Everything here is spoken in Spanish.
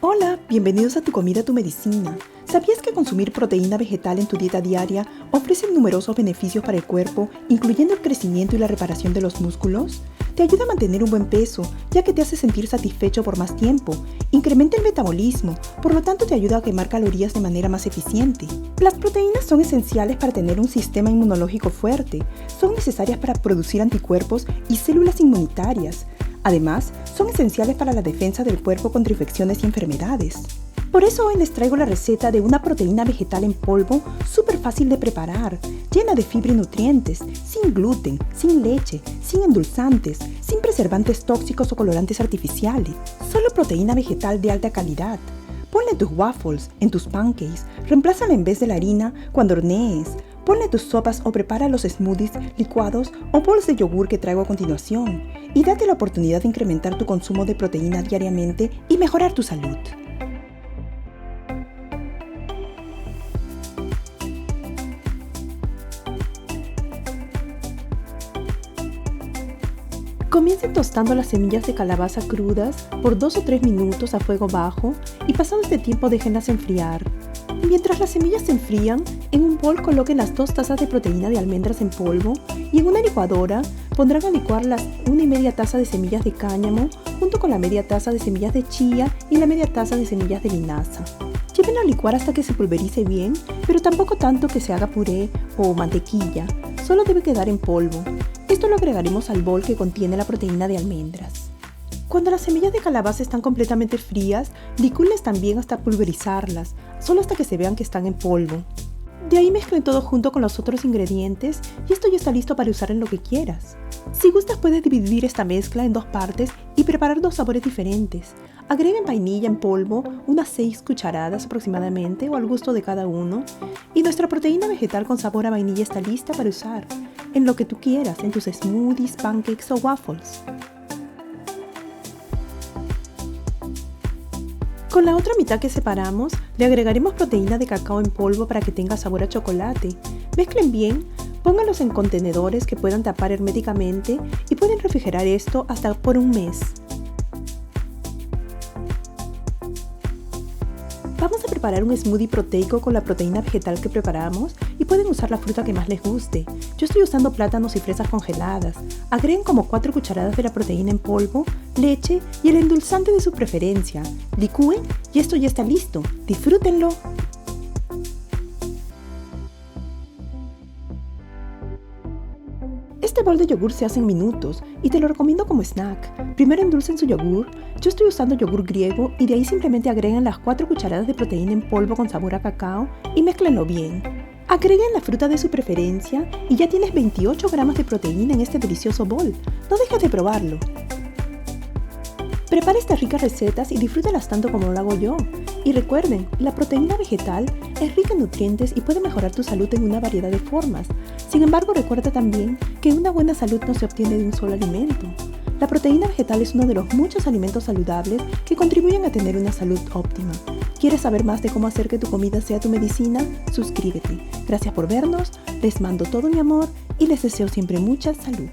Hola, bienvenidos a Tu Comida, Tu Medicina. ¿Sabías que consumir proteína vegetal en tu dieta diaria ofrece numerosos beneficios para el cuerpo, incluyendo el crecimiento y la reparación de los músculos? Te ayuda a mantener un buen peso, ya que te hace sentir satisfecho por más tiempo. Incrementa el metabolismo, por lo tanto te ayuda a quemar calorías de manera más eficiente. Las proteínas son esenciales para tener un sistema inmunológico fuerte. Son necesarias para producir anticuerpos y células inmunitarias. Además, son esenciales para la defensa del cuerpo contra infecciones y enfermedades. Por eso hoy les traigo la receta de una proteína vegetal en polvo súper fácil de preparar, llena de fibra y nutrientes, sin gluten, sin leche, sin endulzantes, sin preservantes tóxicos o colorantes artificiales. Solo proteína vegetal de alta calidad. Ponle en tus waffles, en tus pancakes, reemplázala en vez de la harina cuando hornees. Ponle tus sopas o prepara los smoothies, licuados o bols de yogur que traigo a continuación. Y date la oportunidad de incrementar tu consumo de proteína diariamente y mejorar tu salud. Comiencen tostando las semillas de calabaza crudas por 2 o 3 minutos a fuego bajo y pasado este tiempo déjenlas enfriar. Mientras las semillas se enfrían, en un bol coloquen las 2 tazas de proteína de almendras en polvo y en una licuadora pondrán a licuar las 1,5 tazas de semillas de cáñamo junto con la media taza de semillas de chía y la media taza de semillas de linaza. Llévenlo a licuar hasta que se pulverice bien, pero tampoco tanto que se haga puré o mantequilla, solo debe quedar en polvo. Esto lo agregaremos al bol que contiene la proteína de almendras. Cuando las semillas de calabaza están completamente frías, licúenlas también hasta pulverizarlas, solo hasta que se vean que están en polvo. De ahí mezclen todo junto con los otros ingredientes y esto ya está listo para usar en lo que quieras. Si gustas puedes dividir esta mezcla en 2 partes y preparar 2 sabores diferentes. Agreguen vainilla en polvo, unas 6 cucharadas aproximadamente o al gusto de cada uno. Y nuestra proteína vegetal con sabor a vainilla está lista para usar en lo que tú quieras, en tus smoothies, pancakes o waffles. Con la otra mitad que separamos, le agregaremos proteína de cacao en polvo para que tenga sabor a chocolate. Mezclen bien, pónganlos en contenedores que puedan tapar herméticamente y pueden refrigerar esto hasta por un mes. Vamos a preparar un smoothie proteico con la proteína vegetal que preparamos y pueden usar la fruta que más les guste. Yo estoy usando plátanos y fresas congeladas. Agreguen como 4 cucharadas de la proteína en polvo, leche y el endulzante de su preferencia. Licúen y esto ya está listo. ¡Disfrútenlo! Este bol de yogur se hace en minutos y te lo recomiendo como snack. Primero endulcen su yogur. Yo estoy usando yogur griego y de ahí simplemente agreguen las 4 cucharadas de proteína en polvo con sabor a cacao y mézclenlo bien. Agreguen la fruta de su preferencia y ya tienes 28 gramos de proteína en este delicioso bol. No dejes de probarlo. Prepara estas ricas recetas y disfrútalas tanto como lo hago yo. Y recuerden, la proteína vegetal es rica en nutrientes y puede mejorar tu salud en una variedad de formas. Sin embargo, recuerda también que una buena salud no se obtiene de un solo alimento. La proteína vegetal es uno de los muchos alimentos saludables que contribuyen a tener una salud óptima. ¿Quieres saber más de cómo hacer que tu comida sea tu medicina? Suscríbete. Gracias por vernos, les mando todo mi amor y les deseo siempre mucha salud.